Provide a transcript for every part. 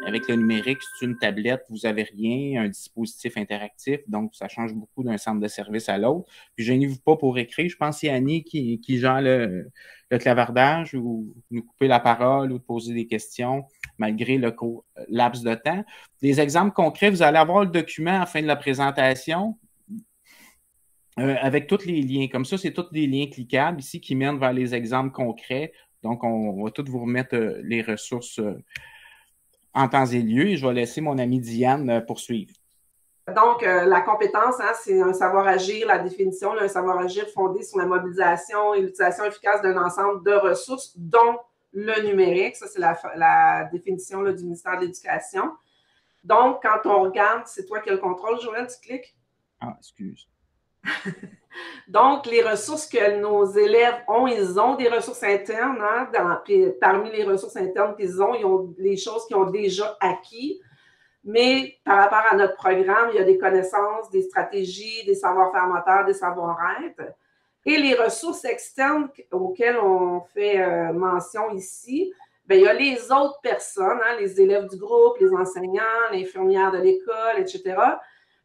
Avec le numérique, c'est une tablette, vous n'avez rien, un dispositif interactif, donc ça change beaucoup d'un centre de service à l'autre. Puis gênez-vous pas pour écrire. Je pense que c'est Annie qui gère le clavardage ou nous couper la parole ou de poser des questions malgré le laps de temps. Des exemples concrets, vous allez avoir le document à la fin de la présentation. Avec tous les liens. Comme ça, c'est tous des liens cliquables ici qui mènent vers les exemples concrets. Donc, on va tous vous remettre les ressources en temps et lieu et je vais laisser mon amie Diane poursuivre. Donc, la compétence, hein, c'est un savoir-agir, la définition, un savoir-agir fondé sur la mobilisation et l'utilisation efficace d'un ensemble de ressources, dont le numérique. Ça, c'est la définition là, du ministère de l'Éducation. Donc, quand on regarde, c'est toi qui as le contrôle, Joël, tu cliques? Ah, excuse. Donc, les ressources que nos élèves ont, ils ont des ressources internes. Hein, parmi les ressources internes qu'ils ont, ils ont les choses qu'ils ont déjà acquis. Mais par rapport à notre programme, il y a des connaissances, des stratégies, des savoir-faire moteurs, des savoir-être. Et les ressources externes auxquelles on fait mention ici, bien, il y a les autres personnes, hein, les élèves du groupe, les enseignants, l'infirmière de l'école, etc.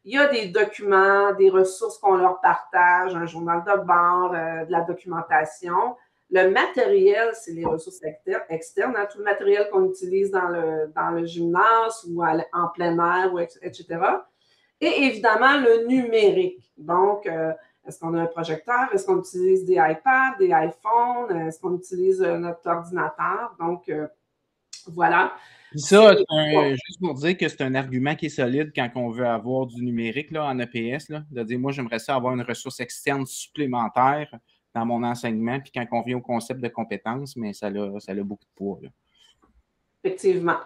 Il y a des documents, des ressources qu'on leur partage, un journal de bord, de la documentation. Le matériel, c'est les ressources externes, hein, tout le matériel qu'on utilise dans le gymnase ou en plein air, etc. Et évidemment, le numérique. Donc, est-ce qu'on a un projecteur? Est-ce qu'on utilise des iPads, des iPhones? Est-ce qu'on utilise notre ordinateur? Donc, voilà. Puis ça, juste pour dire que c'est un argument qui est solide quand on veut avoir du numérique là, en EPS, là, de dire moi, j'aimerais ça avoir une ressource externe supplémentaire dans mon enseignement, puis quand on vient au concept de compétences, mais ça a beaucoup de poids. Là. Effectivement.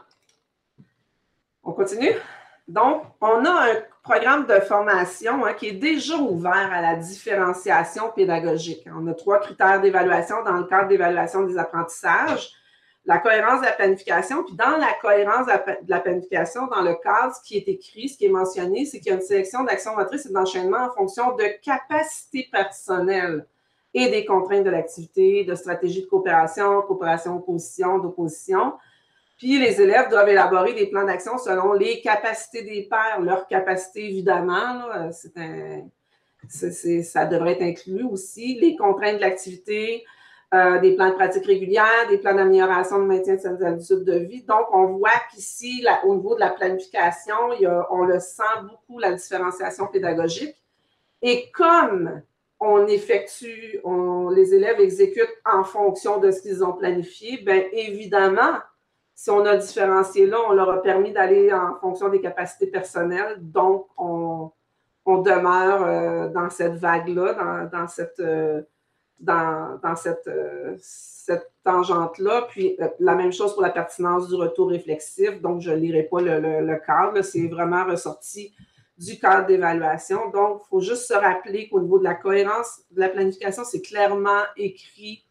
On continue? Donc, on a un programme de formation hein, qui est déjà ouvert à la différenciation pédagogique. On a 3 critères d'évaluation dans le cadre d'évaluation des apprentissages. La cohérence de la planification, puis dans la cohérence de la planification, dans le cadre, ce qui est écrit, ce qui est mentionné, c'est qu'il y a une sélection d'actions motrices et d'enchaînement en fonction de capacités personnelles et des contraintes de l'activité, de stratégies de coopération, coopération-opposition, d'opposition. Puis les élèves doivent élaborer des plans d'action selon les capacités des pairs, leurs capacités évidemment, là, ça devrait être inclus aussi, les contraintes de l'activité, des plans de pratique régulière, des plans d'amélioration de maintien de certaines habitudes de vie. Donc, on voit qu'ici, au niveau de la planification, on le sent beaucoup, la différenciation pédagogique. Et comme les élèves exécutent en fonction de ce qu'ils ont planifié, bien évidemment, si on a différencié là, on leur a permis d'aller en fonction des capacités personnelles. Donc, on demeure dans cette vague-là, dans cette tangente-là. Puis, la même chose pour la pertinence du retour réflexif. Donc, je ne lirai pas le cadre. C'est vraiment ressorti du cadre d'évaluation. Donc, il faut juste se rappeler qu'au niveau de la cohérence de la planification, c'est clairement écrit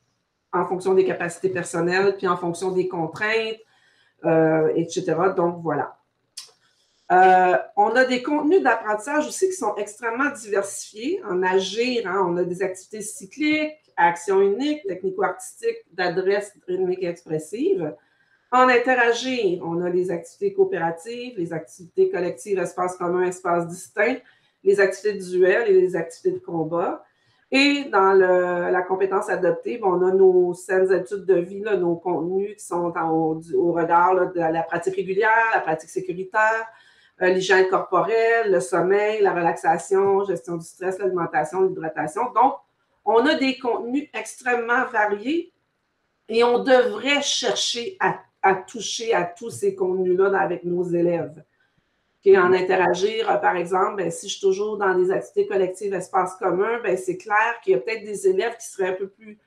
en fonction des capacités personnelles, puis en fonction des contraintes, etc. Donc, voilà. On a des contenus d'apprentissage aussi qui sont extrêmement diversifiés. En agir, hein, on a des activités cycliques, actions uniques, technico-artistiques, d'adresse rythmique et expressive. En interagir, on a les activités coopératives, les activités collectives, espace commun, espace distinct, les activités de duel et les activités de combat. Et dans la compétence adoptée, on a nos saines habitudes de vie, là, nos contenus qui sont au regard là, de la pratique régulière, la pratique sécuritaire, l'hygiène corporelle, le sommeil, la relaxation, gestion du stress, l'alimentation, l'hydratation. Donc, on a des contenus extrêmement variés et on devrait chercher à toucher à tous ces contenus-là avec nos élèves. Et en interagir, par exemple, ben, si je suis toujours dans des activités collectives, espace commun, ben, c'est clair qu'il y a peut-être des élèves qui seraient un peu plus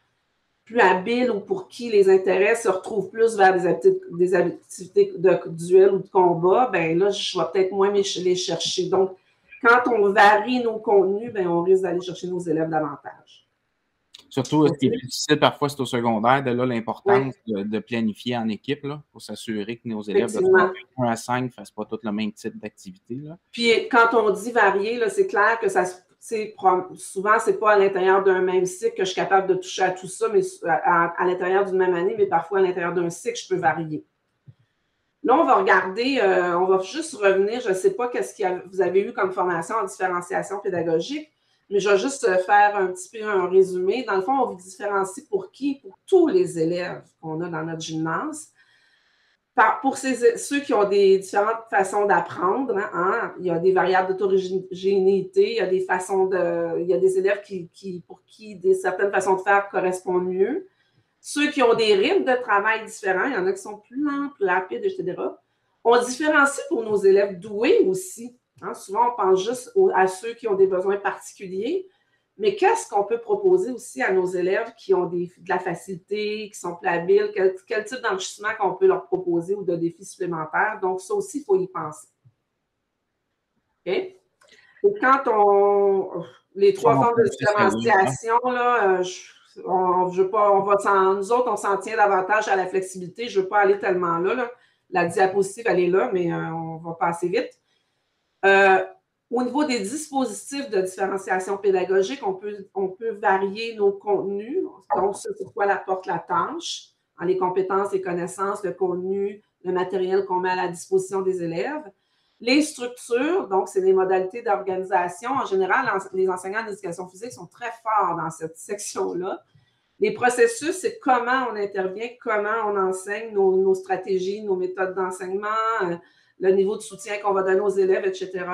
habiles ou pour qui les intérêts se retrouvent plus vers des activités de duel ou de combat, ben là, je vais peut-être moins les chercher. Donc, quand on varie nos contenus, ben, on risque d'aller chercher nos élèves davantage. Surtout, ce qui est plus difficile parfois, c'est au secondaire. De là, l'importance de planifier en équipe pour s'assurer que nos élèves de 1 à 5 ne fassent pas tous le même type d'activité. Puis, quand on dit varier, c'est clair que souvent, ce n'est pas à l'intérieur d'un même cycle que je suis capable de toucher à tout ça, mais à l'intérieur d'une même année, mais parfois à l'intérieur d'un cycle, je peux varier. Là, on va regarder, on va juste revenir, je ne sais pas qu'est-ce que vous avez eu comme formation en différenciation pédagogique, mais je vais juste faire un petit peu un résumé. Dans le fond, on vous différencie pour qui? Pour tous les élèves qu'on a dans notre gymnase. Pour ceux qui ont des différentes façons d'apprendre, hein, il y a des variables d'autorigénéité, il y a des façons il y a des élèves pour qui certaines façons de faire correspondent mieux. Ceux qui ont des rythmes de travail différents, il y en a qui sont plus lents, plus rapides, etc. On différencie pour nos élèves doués aussi. Hein. Souvent, on pense juste à ceux qui ont des besoins particuliers, mais qu'est-ce qu'on peut proposer aussi à nos élèves qui ont de la facilité, qui sont plus habiles? Quel type d'enrichissement qu'on peut leur proposer ou de défis supplémentaires? Donc, ça aussi, il faut y penser. OK? Et quand les trois formes de différenciation, là, nous autres, on s'en tient davantage à la flexibilité. Je ne veux pas aller tellement là. La diapositive, elle est là, mais on va passer vite. Au niveau des dispositifs de différenciation pédagogique, on peut varier nos contenus. Donc, c'est quoi apporte la tâche, les compétences, les connaissances, le contenu, le matériel qu'on met à la disposition des élèves. Les structures, donc, c'est les modalités d'organisation. En général, les enseignants d'éducation physique sont très forts dans cette section-là. Les processus, c'est comment on intervient, comment on enseigne, nos stratégies, nos méthodes d'enseignement, le niveau de soutien qu'on va donner aux élèves, etc.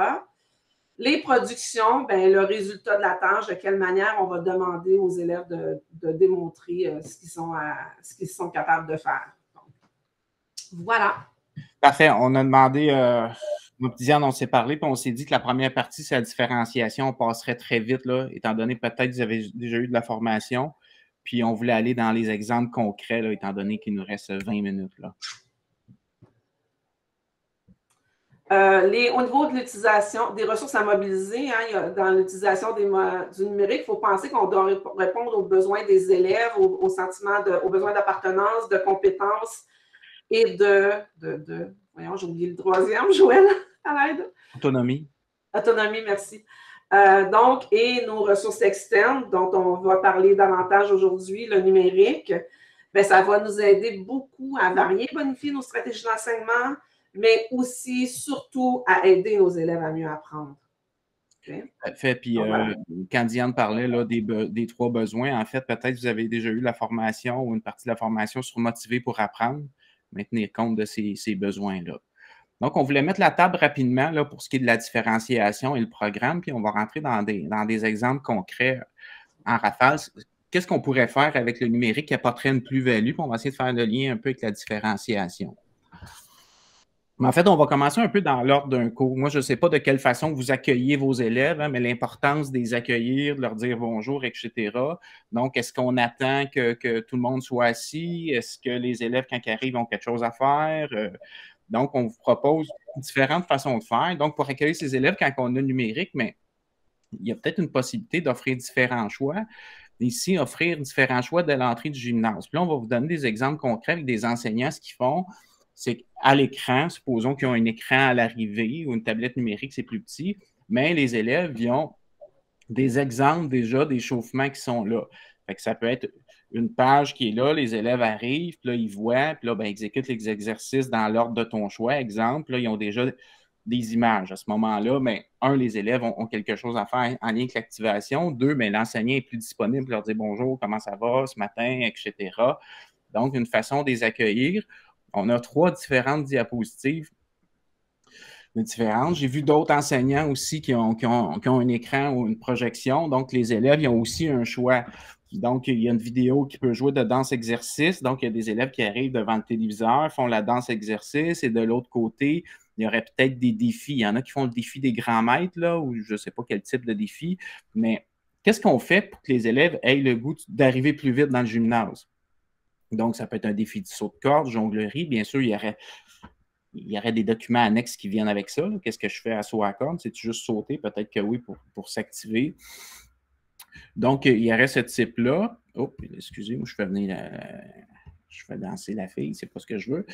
Les productions, bien, le résultat de la tâche, de quelle manière on va demander aux élèves de démontrer ce qu'ils sont capables de faire. Donc, voilà. Parfait. On a demandé, Diane, on s'est parlé, puis on s'est dit que la première partie, c'est la différenciation. On passerait très vite, là, étant donné peut-être que vous avez déjà eu de la formation. Puis on voulait aller dans les exemples concrets, là, étant donné qu'il nous reste 20 minutes. Là. Au niveau de l'utilisation des ressources à mobiliser, hein, dans l'utilisation du numérique, il faut penser qu'on doit répondre aux besoins des élèves, aux sentiments, aux besoins d'appartenance, de compétences et voyons, j'ai oublié le troisième, Joël, à l'aide. Autonomie. Autonomie, merci. Donc, et nos ressources externes, dont on va parler davantage aujourd'hui, le numérique, bien, ça va nous aider beaucoup à varier, bonifier nos stratégies d'enseignement, mais aussi, surtout, à aider nos élèves à mieux apprendre. Okay. Fait, puis voilà. Quand Diane parlait là, des trois besoins, en fait, peut-être vous avez déjà eu la formation ou une partie de la formation sur motiver pour apprendre, mais tenir compte de ces besoins-là. Donc, on voulait mettre la table rapidement là, pour ce qui est de la différenciation et le programme, puis on va rentrer dans des exemples concrets en rafale. Qu'est-ce qu'on pourrait faire avec le numérique qui apporterait une plus-value, puis on va essayer de faire le lien un peu avec la différenciation. Mais en fait, on va commencer un peu dans l'ordre d'un cours. Moi, je ne sais pas de quelle façon vous accueillez vos élèves, hein, mais l'importance de les accueillir, de leur dire bonjour, etc. Donc, est-ce qu'on attend que tout le monde soit assis? Est-ce que les élèves, quand ils arrivent, ont quelque chose à faire? Donc, on vous propose différentes façons de faire. Donc, pour accueillir ces élèves, quand on a numérique, mais il y a peut-être une possibilité d'offrir différents choix. Ici, offrir différents choix dès l'entrée du gymnase. Puis là, on va vous donner des exemples concrets avec des enseignants. Ce qu'ils font, c'est qu'à l'écran, supposons qu'ils ont un écran à l'arrivée ou une tablette numérique, c'est plus petit, mais les élèves, ils ont des exemples déjà d'échauffements qui sont là. Fait que ça peut être une page qui est là, les élèves arrivent, puis là, ils voient, puis là, ben, ils exécutent les exercices dans l'ordre de ton choix. Exemple, là, ils ont déjà des images. À ce moment-là, mais les élèves ont quelque chose à faire en lien avec l'activation. 2, mais l'enseignant est plus disponible pour leur dire bonjour, comment ça va ce matin, etc. Donc, une façon de les accueillir. On a 3 différentes diapositives différentes. J'ai vu d'autres enseignants aussi qui ont un écran ou une projection. Donc, les élèves, ils ont aussi un choix. Donc, il y a une vidéo qui peut jouer de danse-exercice. Donc, il y a des élèves qui arrivent devant le téléviseur, font la danse-exercice. Et de l'autre côté, il y aurait peut-être des défis. Il y en a qui font le défi des grands maîtres, là, ou je ne sais pas quel type de défi. Mais qu'est-ce qu'on fait pour que les élèves aient le goût d'arriver plus vite dans le gymnase? Donc, ça peut être un défi de saut de corde, jonglerie. Bien sûr, il y aurait des documents annexes qui viennent avec ça. Qu'est-ce que je fais à saut à corde? C'est-tu juste sauter? Peut-être que oui, pour s'activer. Donc, il y aurait ce type-là. Oh, excusez-moi, je fais danser la fille, c'est pas ce que je veux.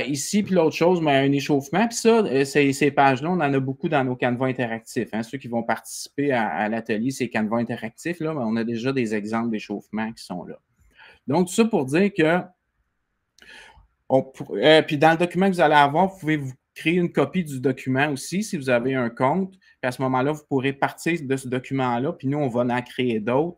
Ici, puis l'autre chose, mais un échauffement. Puis ça, ces pages-là, on en a beaucoup dans nos canevas interactifs. Hein. Ceux qui vont participer à l'atelier, ces canevas interactifs, là, on a déjà des exemples d'échauffement qui sont là. Donc, tout ça pour dire que Puis dans le document que vous allez avoir, vous pouvez vous créer une copie du document aussi si vous avez un compte. Puis à ce moment-là, vous pourrez partir de ce document-là, puis nous, on va en créer d'autres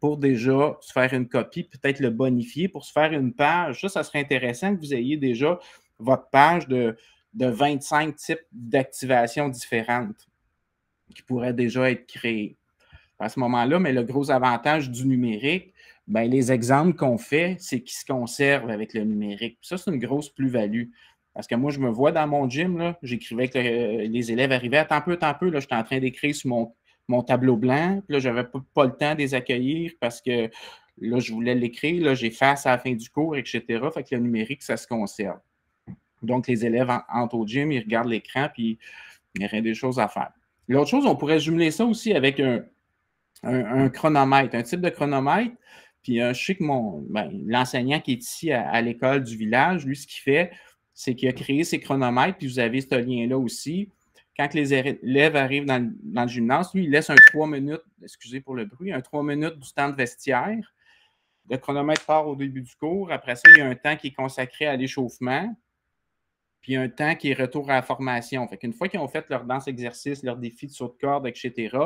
pour déjà se faire une copie, peut-être le bonifier pour se faire une page. Ça serait intéressant que vous ayez déjà votre page de 25 types d'activations différentes qui pourraient déjà être créées. À ce moment-là, mais le gros avantage du numérique, bien, les exemples qu'on fait, c'est qu'ils se conservent avec le numérique. Ça, c'est une grosse plus-value. Parce que moi, je me vois dans mon gym, j'écrivais que les élèves arrivaient à tant peu, là, j'étais en train d'écrire sur mon tableau blanc. Puis là, je n'avais pas le temps de les accueillir parce que là, je voulais l'écrire. Là, j'efface à la fin du cours, etc. Fait que le numérique, ça se conserve. Donc, les élèves entrent au gym, ils regardent l'écran, puis il y aurait des choses à faire. L'autre chose, on pourrait jumeler ça aussi avec un chronomètre, un type de chronomètre. Puis je sais que l'enseignant qui est ici à l'école du village, lui, ce qu'il fait, c'est qu'il a créé ses chronomètres, puis vous avez ce lien-là aussi. Quand les élèves arrivent dans le gymnase, lui, il laisse un 3 minutes, excusez pour le bruit, un 3 minutes du temps de vestiaire. Le chronomètre part au début du cours. Après ça, il y a un temps qui est consacré à l'échauffement, puis un temps qui est retour à la formation. Fait qu'une fois qu'ils ont fait leur danse-exercice, leur défi de saut de corde, etc.,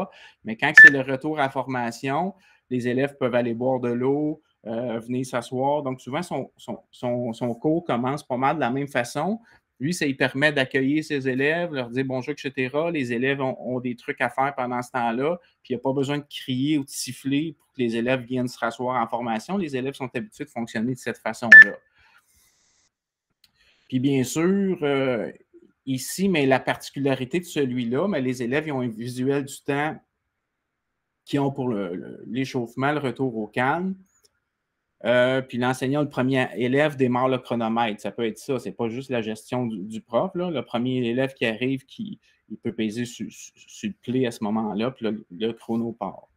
mais quand c'est le retour à la formation, les élèves peuvent aller boire de l'eau, venir s'asseoir. Donc, souvent, son cours commence pas mal de la même façon. Lui, ça lui permet d'accueillir ses élèves, leur dire bonjour, etc. Les élèves ont des trucs à faire pendant ce temps-là, puis il n'y a pas besoin de crier ou de siffler pour que les élèves viennent se rasseoir en formation. Les élèves sont habitués de fonctionner de cette façon-là. Puis bien sûr, ici, mais la particularité de celui-là, mais les élèves ils ont un visuel du temps qu'ils ont pour l'échauffement, le retour au calme. Puis l'enseignant, le premier élève démarre le chronomètre. Ça peut être ça, c'est pas juste la gestion du prof. Là. Le premier élève qui arrive, il peut peser sur le play à ce moment-là, puis le chrono part.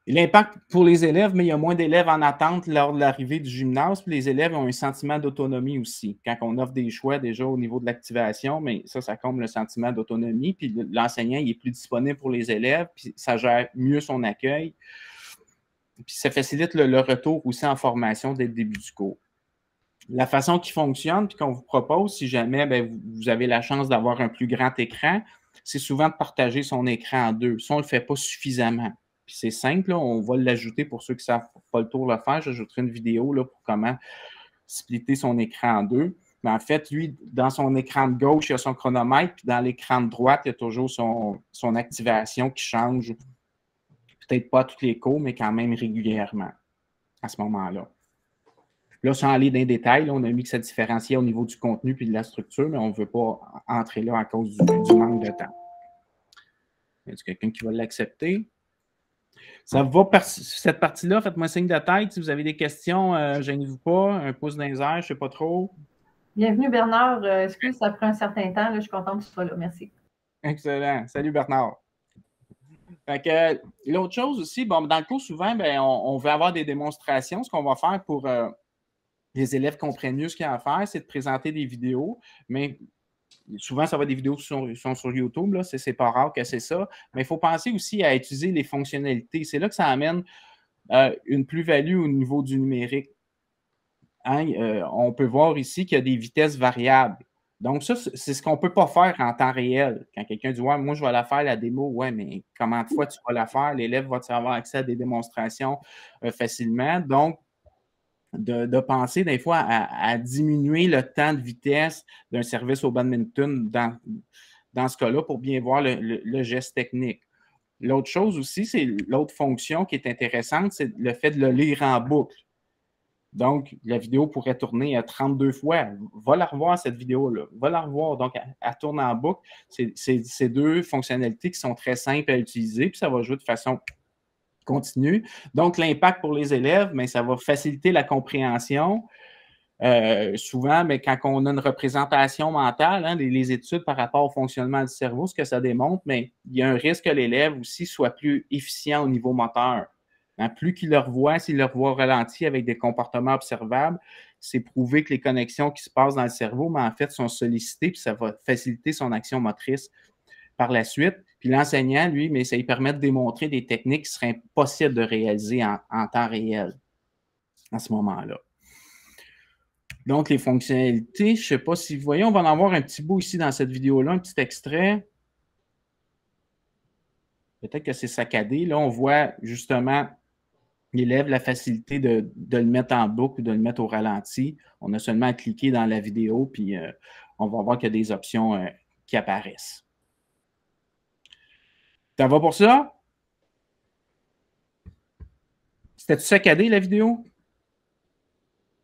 L'impact pour les élèves, mais il y a moins d'élèves en attente lors de l'arrivée du gymnase. Puis les élèves ont un sentiment d'autonomie aussi. Quand on offre des choix déjà au niveau de l'activation, mais ça comble le sentiment d'autonomie. Puis l'enseignant, il est plus disponible pour les élèves, puis ça gère mieux son accueil. Puis ça facilite le retour aussi en formation dès le début du cours. La façon qui fonctionne, puis qu'on vous propose, si jamais vous avez la chance d'avoir un plus grand écran, c'est souvent de partager son écran en deux. Ça, on ne le fait pas suffisamment. Puis c'est simple, là, on va l'ajouter pour ceux qui ne savent pas le tour le faire. J'ajouterai une vidéo là, pour comment splitter son écran en deux. Mais en fait, lui, dans son écran de gauche, il y a son chronomètre, puis dans l'écran de droite, il y a toujours son activation qui change. Peut-être pas à tous les cours, mais quand même régulièrement à ce moment-là. Là, sans aller dans les détails, là, on a mis que ça différenciait au niveau du contenu et de la structure, mais on ne veut pas entrer là à cause du manque de temps. Y a-t-il quelqu'un qui va l'accepter? Ça va cette partie-là, faites-moi signe de tête. Si vous avez des questions, gênez-vous pas. Un pouce dans les airs, je ne sais pas trop. Bienvenue Bernard. Excuse, ça prend un certain temps. Là, je suis contente que tu sois là. Merci. Excellent. Salut Bernard. L'autre chose aussi, dans le cours, souvent, on veut avoir des démonstrations. Ce qu'on va faire pour les élèves comprennent mieux ce qu'il y a à faire, c'est de présenter des vidéos, mais souvent, ça va être des vidéos qui sont sur YouTube, là, c'est pas rare que c'est ça, mais il faut penser aussi à utiliser les fonctionnalités. C'est là que ça amène une plus-value au niveau du numérique. Hein? On peut voir ici qu'il y a des vitesses variables. Donc, ça, c'est ce qu'on ne peut pas faire en temps réel. Quand quelqu'un dit « Ouais, moi, je vais la faire, la démo. » Ouais, mais comment de fois tu vas la faire? L'élève va avoir accès à des démonstrations facilement. Donc, de penser des fois à diminuer le temps de vitesse d'un service au badminton dans ce cas-là pour bien voir le geste technique. L'autre chose aussi, c'est l'autre fonction qui est intéressante, c'est le fait de le lire en boucle. Donc, la vidéo pourrait tourner à 32 fois. Va la revoir, cette vidéo-là. Va la revoir. Donc, elle tourne en boucle. C'est deux fonctionnalités qui sont très simples à utiliser, puis ça va jouer de façon continue. Donc, l'impact pour les élèves, mais ça va faciliter la compréhension. Souvent, mais quand on a une représentation mentale, hein, les études par rapport au fonctionnement du cerveau, ce que ça démontre, mais il y a un risque que l'élève aussi soit plus efficient au niveau moteur. Hein, plus qu'il le revoit, s'il le revoit au ralenti avec des comportements observables, c'est prouvé que les connexions qui se passent dans le cerveau, mais en fait, sont sollicitées, puis ça va faciliter son action motrice par la suite. Puis l'enseignant, lui, mais ça lui permet de démontrer des techniques qui seraient impossibles de réaliser en temps réel à ce moment-là. Donc, les fonctionnalités, je ne sais pas si vous voyez, on va en avoir un petit bout ici dans cette vidéo-là, un petit extrait. Peut-être que c'est saccadé. Là, on voit justement l'élève la facilité de le mettre en boucle ou de le mettre au ralenti. On a seulement à cliquer dans la vidéo, puis on va voir qu'il y a des options qui apparaissent. Ça va pour ça? C'était-tu saccadé, la vidéo?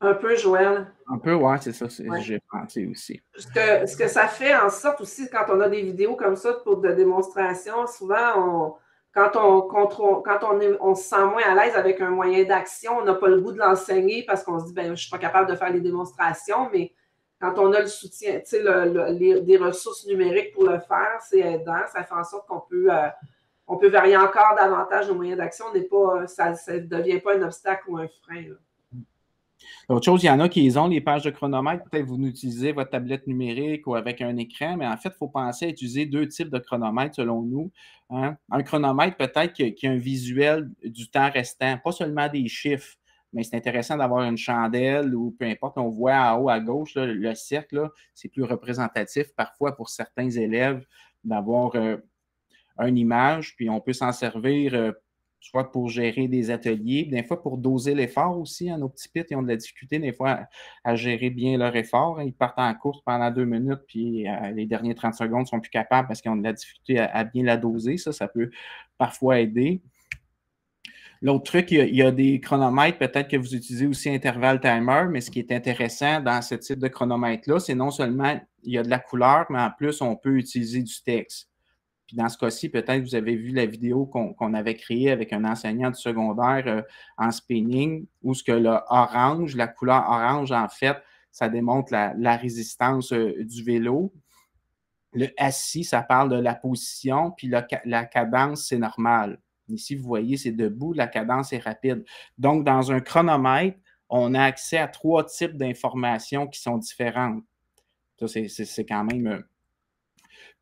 Un peu, Joël. Un peu, ouais, c'est ça. Ouais. J'ai pensé aussi. Ce que ça fait en sorte aussi, quand on a des vidéos comme ça pour de démonstration, souvent, quand on se sent moins à l'aise avec un moyen d'action, on n'a pas le goût de l'enseigner parce qu'on se dit, ben, je ne suis pas capable de faire les démonstrations, mais quand on a le soutien, tu sais, des ressources numériques pour le faire, c'est aidant. Ça fait en sorte qu'on peut varier encore davantage nos moyens d'action. Ça ne devient pas un obstacle ou un frein. Là. L'autre chose, il y en a qui ont les pages de chronomètre. Peut-être vous utilisez votre tablette numérique ou avec un écran, mais en fait, il faut penser à utiliser deux types de chronomètres selon nous. Hein? Un chronomètre, peut-être qui a un visuel du temps restant, pas seulement des chiffres, mais c'est intéressant d'avoir une chandelle ou peu importe, on voit en haut à gauche, là, le cercle, c'est plus représentatif parfois pour certains élèves d'avoir une image, puis on peut s'en servir soit pour gérer des ateliers, des fois pour doser l'effort aussi. Nos petits pits, ils ont de la difficulté des fois à gérer bien leur effort. Ils partent en course pendant 2 minutes, puis les derniers 30 secondes ne sont plus capables parce qu'ils ont de la difficulté à bien la doser. Ça peut parfois aider. L'autre truc, il y a des chronomètres, peut-être que vous utilisez aussi intervalle timer, mais ce qui est intéressant dans ce type de chronomètre-là, c'est non seulement il y a de la couleur, mais en plus, on peut utiliser du texte. Puis dans ce cas-ci, peut-être vous avez vu la vidéo qu'on avait créée avec un enseignant du secondaire en spinning, où ce que le orange, la couleur orange, en fait, ça démontre la résistance du vélo. Le assis, ça parle de la position, puis la cadence, c'est normal. Ici, vous voyez, c'est debout, la cadence est rapide. Donc, dans un chronomètre, on a accès à 3 types d'informations qui sont différentes. Ça, c'est quand même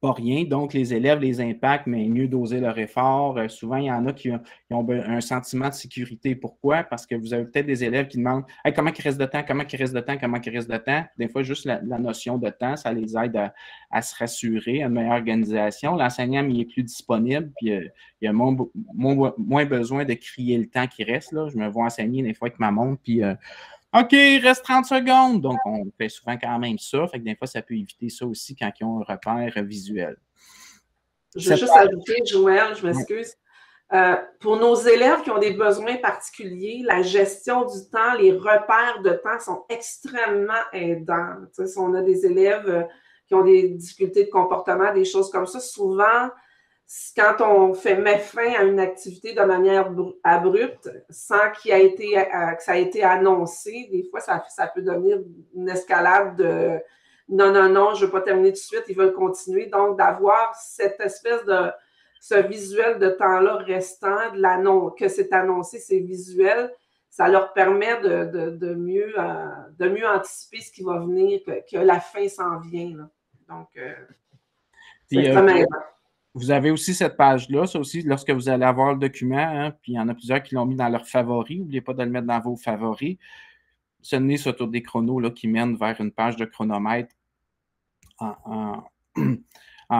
pas rien. Donc, les élèves les impactent, mais mieux doser leur effort. Souvent, il y en a qui ont un sentiment de sécurité. Pourquoi? Parce que vous avez peut-être des élèves qui demandent hey, comment il reste de temps, comment il reste de temps, comment il reste de temps. Des fois, juste la notion de temps, ça les aide à se rassurer, à une meilleure organisation. L'enseignant il est plus disponible, puis il y a moins besoin de crier le temps qui reste. Là. Je me vois enseigner des fois avec ma montre, puis OK, il reste 30 secondes. Donc, on fait souvent quand même ça. Fait que des fois, ça peut éviter ça aussi quand ils ont un repère visuel. Je veux juste ajouter, Joël, je m'excuse. Pour nos élèves qui ont des besoins particuliers, la gestion du temps, les repères de temps sont extrêmement aidants. Tu sais, si on a des élèves qui ont des difficultés de comportement, des choses comme ça, souvent, quand on met fin à une activité de manière abrupte, sans que ça ait été annoncé, des fois, ça peut devenir une escalade de non, je ne veux pas terminer tout de suite, ils veulent continuer. Donc, d'avoir cette espèce de ce visuel de temps-là restant, que c'est annoncé, c'est visuel, ça leur permet de mieux anticiper ce qui va venir, que la fin s'en vient. Là. Donc, c'est extrêmement aidant. Vous avez aussi cette page-là, ça aussi, lorsque vous allez avoir le document, hein, puis il y en a plusieurs qui l'ont mis dans leurs favoris. N'oubliez pas de le mettre dans vos favoris. Ce n'est sur des chronos là, qui mènent vers une page de chronomètre en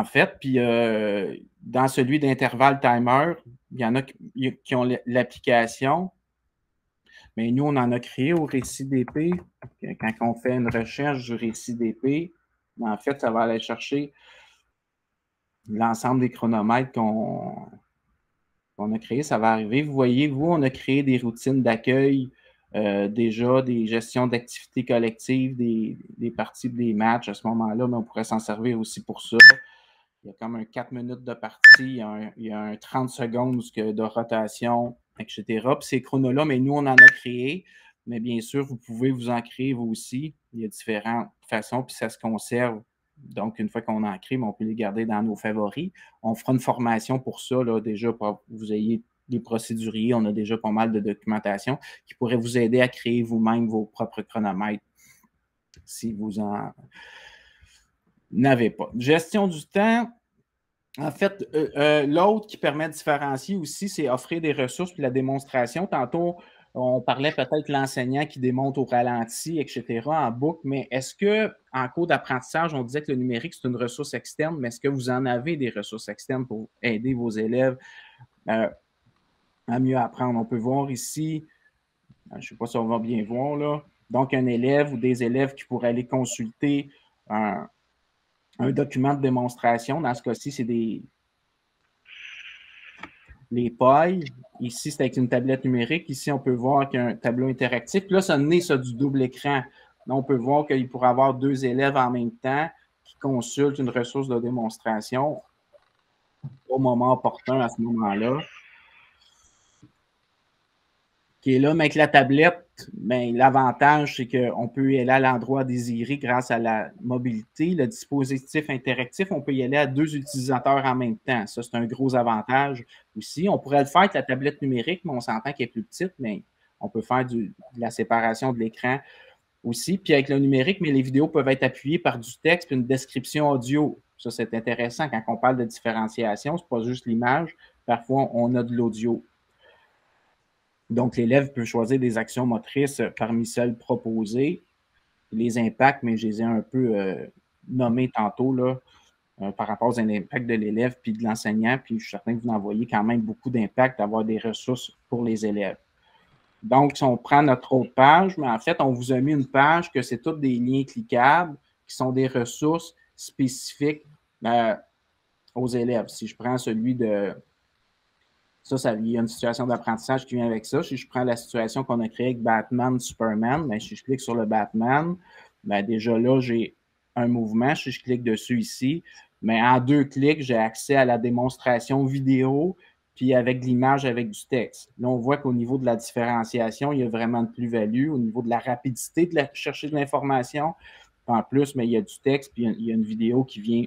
fait. Puis dans celui d'intervalle timer, il y en a qui ont l'application. Mais nous, on en a créé au récit d'épée. Quand on fait une recherche du récit d'épée, en fait, ça va aller chercher l'ensemble des chronomètres qu'on a créés. Ça va arriver. Vous voyez, on a créé des routines d'accueil, déjà des gestions d'activités collectives, des parties, des matchs à ce moment-là, mais on pourrait s'en servir aussi pour ça. Il y a comme un 4 minutes de partie, il y a un 30 secondes de rotation, etc. Puis ces chronos-là, mais nous, on en a créé. Mais bien sûr, vous pouvez vous en créer vous aussi. Il y a différentes façons, puis ça se conserve. Donc, une fois qu'on en crée, on peut les garder dans nos favoris. On fera une formation pour ça, là, déjà, pour que vous ayez des procéduriers. On a déjà pas mal de documentation qui pourrait vous aider à créer vous-même vos propres chronomètres si vous en n'avez pas. Gestion du temps. En fait, l'autre qui permet de différencier aussi, c'est offrir des ressources puis la démonstration. Tantôt, On parlait peut-être l'enseignant qui démontre au ralenti, etc., en boucle, mais est-ce qu'en cours d'apprentissage, on disait que le numérique, c'est une ressource externe, mais est-ce que vous en avez des ressources externes pour aider vos élèves à mieux apprendre? On peut voir ici, je ne sais pas si on va bien voir, là, donc un élève ou des élèves qui pourraient aller consulter un document de démonstration. Dans ce cas-ci, c'est les pailles. Ici, c'est avec une tablette numérique. Ici, on peut voir qu'il y a un tableau interactif. Puis là, ça naît ça du double écran. Là, on peut voir qu'il pourrait y avoir 2 élèves en même temps qui consultent une ressource de démonstration au moment opportun à ce moment-là. Qui est là, mais avec la tablette, ben, l'avantage, c'est qu'on peut y aller à l'endroit désiré grâce à la mobilité. Le dispositif interactif, on peut y aller à 2 utilisateurs en même temps. Ça, c'est un gros avantage aussi. On pourrait le faire avec la tablette numérique, mais on s'entend qu'elle est plus petite, mais on peut faire de la séparation de l'écran aussi. Puis avec le numérique, mais les vidéos peuvent être appuyées par du texte et une description audio. Ça, c'est intéressant quand on parle de différenciation. Ce n'est pas juste l'image. Parfois, on a de l'audio. Donc, l'élève peut choisir des actions motrices parmi celles proposées. Les impacts, mais je les ai un peu nommés tantôt là, par rapport aux impacts de l'élève puis de l'enseignant. Puis, je suis certain que vous en voyez quand même beaucoup d'impacts d'avoir des ressources pour les élèves. Donc, si on prend notre autre page, mais en fait, on vous a mis une page que c'est tous des liens cliquables qui sont des ressources spécifiques aux élèves. Si je prends celui de... Ça, il y a une situation d'apprentissage qui vient avec ça. Si je prends la situation qu'on a créée avec Batman, Superman, bien, si je clique sur le Batman, bien, déjà là, j'ai un mouvement. Si je clique dessus ici, mais en 2 clics, j'ai accès à la démonstration vidéo, puis avec l'image, avec du texte. Là, on voit qu'au niveau de la différenciation, il y a vraiment de plus-value. Au niveau de la rapidité de chercher de l'information, en plus, mais il y a du texte, puis il y a une vidéo qui vient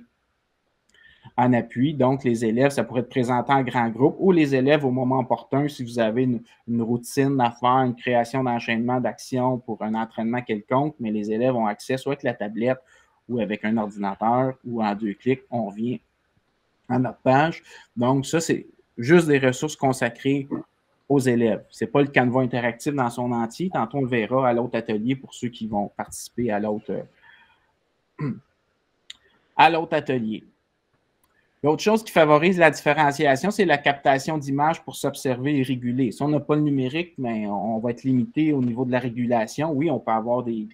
en appui. Donc, les élèves, ça pourrait être présenté en grand groupe ou les élèves au moment opportun, si vous avez une routine à faire, une création d'enchaînement d'actions pour un entraînement quelconque, mais les élèves ont accès soit avec la tablette ou avec un ordinateur ou en 2 clics, on revient à notre page. Donc, ça, c'est juste des ressources consacrées aux élèves. Ce n'est pas le Canva interactif dans son entier. Tantôt, on le verra à l'autre atelier pour ceux qui vont participer à l'autre atelier. L'autre chose qui favorise la différenciation, c'est la captation d'images pour s'observer et réguler. Si on n'a pas le numérique, mais on va être limité au niveau de la régulation. Oui, on peut avoir du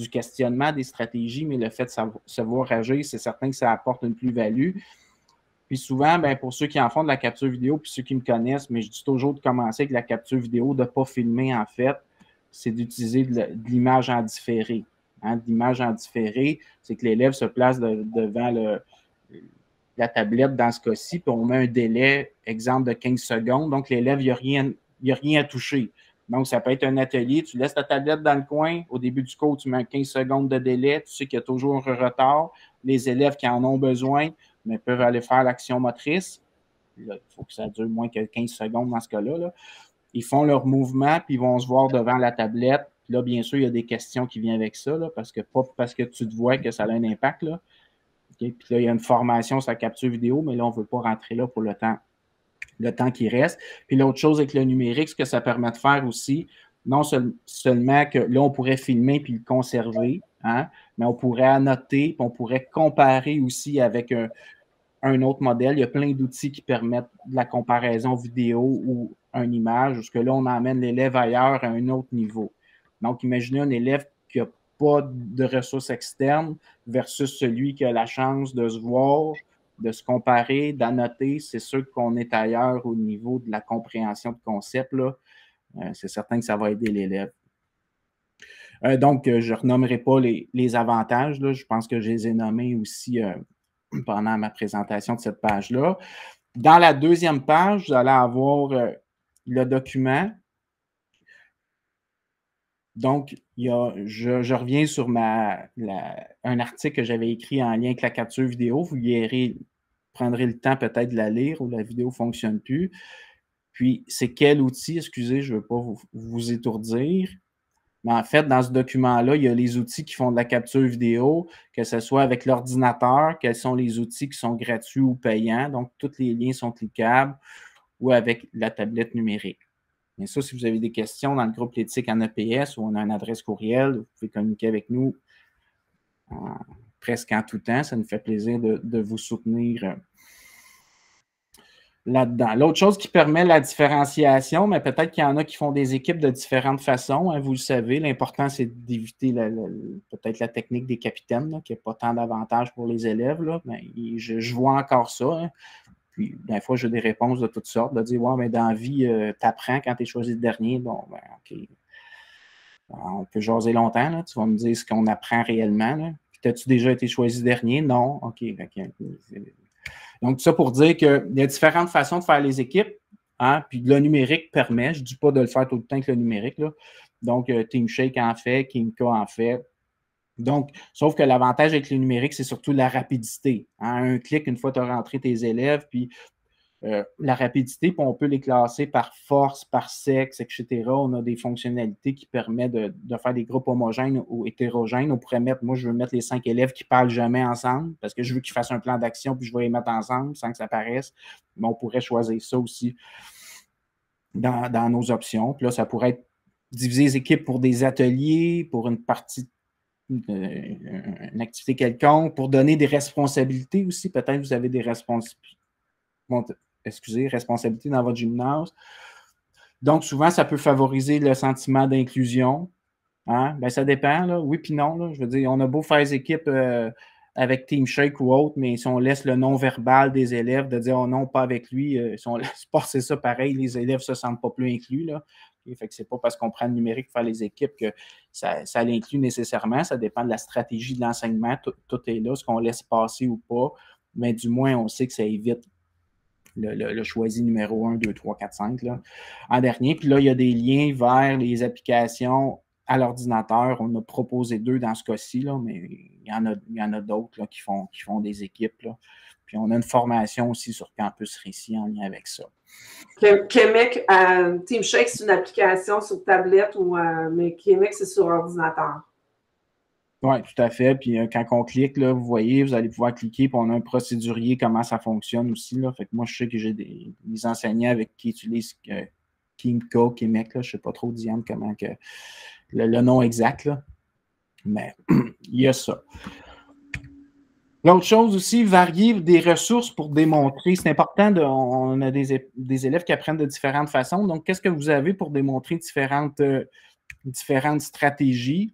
questionnement, des stratégies, mais le fait de savoir agir, c'est certain que ça apporte une plus-value. Puis souvent, bien, pour ceux qui en font de la capture vidéo, puis ceux qui me connaissent, mais je dis toujours de commencer avec la capture vidéo, de ne pas filmer en fait, c'est d'utiliser de l'image en différé. Hein, l'image en différé, c'est que l'élève se place devant la tablette dans ce cas-ci, puis on met un délai, exemple, de 15 secondes. Donc, l'élève, il n'y a rien à toucher. Donc, ça peut être un atelier, tu laisses ta tablette dans le coin, au début du cours, tu mets 15 secondes de délai, tu sais qu'il y a toujours un retard. Les élèves qui en ont besoin, mais peuvent aller faire l'action motrice. Là, il faut que ça dure moins que 15 secondes dans ce cas-là. Là. Ils font leur mouvement, puis ils vont se voir devant la tablette. Puis là, bien sûr, il y a des questions qui viennent avec ça, là, parce que pas parce que tu te vois que ça a un impact, là. Okay? Puis là, il y a une formation sur la capture vidéo, mais là, on ne veut pas rentrer là pour le temps qui reste. Puis l'autre chose avec le numérique, ce que ça permet de faire aussi, non seulement que là, on pourrait filmer puis le conserver, hein, mais on pourrait annoter, puis on pourrait comparer aussi avec un autre modèle. Il y a plein d'outils qui permettent de la comparaison vidéo ou une image, parce que là, on emmène l'élève ailleurs à un autre niveau. Donc, imaginez un élève qui n'a pas de ressources externes versus celui qui a la chance de se voir, de se comparer, d'annoter. C'est sûr qu'on est ailleurs au niveau de la compréhension de concept. Là. C'est certain que ça va aider l'élève. Donc, je ne renommerai pas les avantages. Là. Je pense que je les ai nommés aussi pendant ma présentation de cette page-là. Dans la deuxième page, vous allez avoir le document. Donc, je reviens sur un article que j'avais écrit en lien avec la capture vidéo. Vous prendrez le temps peut-être de la lire ou la vidéo ne fonctionne plus. Puis, c'est quel outil? Excusez, je ne veux pas vous étourdir. Mais en fait, dans ce document-là, il y a les outils qui font de la capture vidéo, que ce soit avec l'ordinateur, quels sont les outils qui sont gratuits ou payants. Donc, tous les liens sont cliquables ou avec la tablette numérique. Bien sûr, si vous avez des questions dans le groupe L'éthique en EPS, où on a une adresse courriel, vous pouvez communiquer avec nous presque en tout temps. Ça nous fait plaisir de vous soutenir là-dedans. L'autre chose qui permet la différenciation, mais peut-être qu'il y en a qui font des équipes de différentes façons, hein, vous le savez, l'important, c'est d'éviter peut-être la technique des capitaines, là, qui n'a pas tant d'avantages pour les élèves. Là, mais je vois encore ça. Hein. Puis, des fois, j'ai des réponses de toutes sortes, de dire, ouais, mais dans la vie, tu apprends quand tu es choisi le dernier. Bon, ben, OK. On peut jaser longtemps, là. Tu vas me dire ce qu'on apprend réellement. Là. Puis, as-tu déjà été choisi dernier? Non. OK. Donc, ça pour dire qu'il y a différentes façons de faire les équipes. Hein, puis le numérique permet, je ne dis pas de le faire tout le temps avec le numérique. Là. Donc, TeamShake en fait, Kimco en fait. Donc, sauf que l'avantage avec le numérique, c'est surtout la rapidité. Hein, un clic, une fois que tu as rentré tes élèves, puis la rapidité, puis on peut les classer par force, par sexe, etc. On a des fonctionnalités qui permettent de faire des groupes homogènes ou hétérogènes. On pourrait mettre, moi, je veux mettre les 5 élèves qui ne parlent jamais ensemble parce que je veux qu'ils fassent un plan d'action puis je vais les mettre ensemble sans que ça paraisse. Mais on pourrait choisir ça aussi dans nos options. Puis là, ça pourrait être diviser les équipes pour des ateliers, pour une partie une activité quelconque, pour donner des responsabilités aussi. Peut-être que vous avez des responsabilités dans votre gymnase. Donc, souvent, ça peut favoriser le sentiment d'inclusion. Hein? Ben, ça dépend, là. Oui puis non. Là. Je veux dire, on a beau faire des équipes avec TeamShake ou autre, mais si on laisse le non-verbal des élèves de dire « Oh non, pas avec lui », si on laisse passer ça pareil, les élèves ne se sentent pas plus inclus. Là. Et fait que c'est pas parce qu'on prend le numérique pour faire les équipes que ça l'inclut nécessairement. Ça dépend de la stratégie de l'enseignement. Tout est là, ce qu'on laisse passer ou pas. Mais du moins, on sait que ça évite le choisi numéro 1, 2, 3, 4, 5 là, en dernier. Puis là, il y a des liens vers les applications à l'ordinateur. On a proposé 2 dans ce cas-ci, là, mais il y en a d'autres là, qui font des équipes. Là. Puis on a une formation aussi sur Campus Récit en lien avec ça. Québec, TeamShake, c'est une application sur tablette, mais Québec, c'est sur ordinateur. Oui, tout à fait. Puis quand on clique, là, vous voyez, vous allez pouvoir cliquer, puis on a un procédurier, comment ça fonctionne aussi. Là. Fait que moi, je sais que j'ai des enseignants avec qui utilisent Kimco, Québec, là, je ne sais pas trop, Diane, comment que le nom exact, là. Mais il y a ça. L'autre chose aussi, varier des ressources pour démontrer. C'est important, on a des élèves qui apprennent de différentes façons. Donc, qu'est-ce que vous avez pour démontrer différentes stratégies?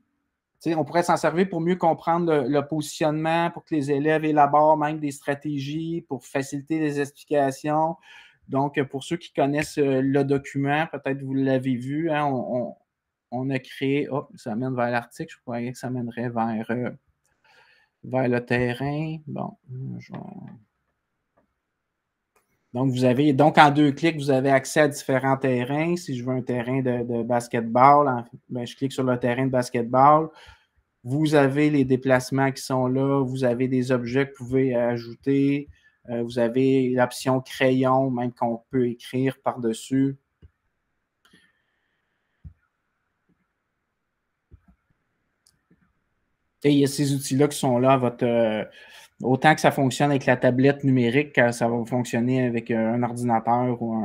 T'sais, on pourrait s'en servir pour mieux comprendre le positionnement, pour que les élèves élaborent même des stratégies, pour faciliter les explications. Donc, pour ceux qui connaissent le document, peut-être vous l'avez vu, hein, on a créé... Oh, ça mène vers l'article. Je croyais que ça mènerait vers le terrain. Bon, Donc, en 2 clics, vous avez accès à différents terrains. Si je veux un terrain de basketball, ben, je clique sur le terrain de basketball. Vous avez les déplacements qui sont là. Vous avez des objets que vous pouvez ajouter. Vous avez l'option crayon, même qu'on peut écrire par-dessus. Et il y a ces outils-là qui sont là à votre... autant que ça fonctionne avec la tablette numérique, que ça va fonctionner avec un ordinateur ou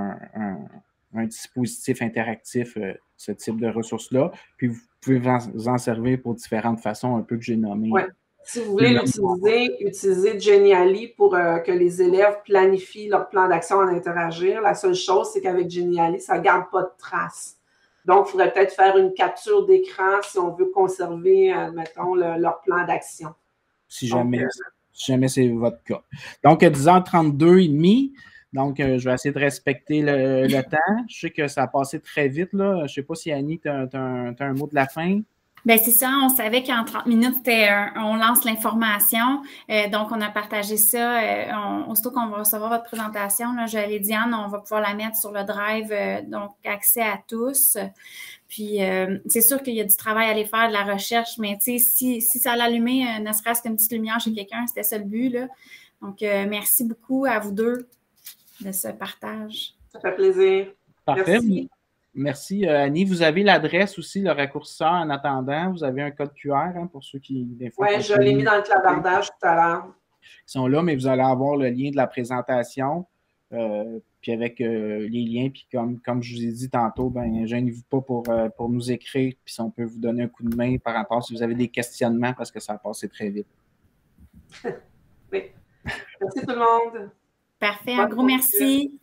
un dispositif interactif, ce type de ressources-là. Puis vous pouvez vous en servir pour différentes façons un peu que j'ai nommées. Ouais. Si vous voulez l'utiliser, utilisez Genially pour que les élèves planifient leur plan d'action en interagir. La seule chose, c'est qu'avec Genially, ça ne garde pas de traces. Donc, il faudrait peut-être faire une capture d'écran si on veut conserver, mettons, leur plan d'action. Si jamais c'est votre cas. Donc, 10h32 et demi. Donc, je vais essayer de respecter le temps. Je sais que ça a passé très vite, là. Je ne sais pas si Annie, tu as un mot de la fin. Bien, c'est ça. On savait qu'en 30 minutes, on lance l'information. Donc, on a partagé ça. Aussitôt qu'on va recevoir votre présentation, là, je l'ai dit, Diane, on va pouvoir la mettre sur le drive, donc accès à tous. Puis, c'est sûr qu'il y a du travail à aller faire, de la recherche, mais si ça allumait, ne serait-ce qu'une petite lumière chez quelqu'un, c'était ça le but, là. Donc, merci beaucoup à vous deux de ce partage. Ça fait plaisir. Parfait. Merci, Annie. Vous avez l'adresse aussi, le raccourcisseur en attendant. Vous avez un code QR hein, pour ceux qui, des fois... Oui, je l'ai mis dans le clavardage tout à l'heure. Ils sont là, mais vous allez avoir le lien de la présentation. puis avec les liens. Puis comme je vous ai dit tantôt, ben gênez-vous pas pour nous écrire, puis si on peut vous donner un coup de main par rapport si vous avez des questionnements, parce que ça a passé très vite. Oui. Merci tout le monde. Parfait, un gros merci.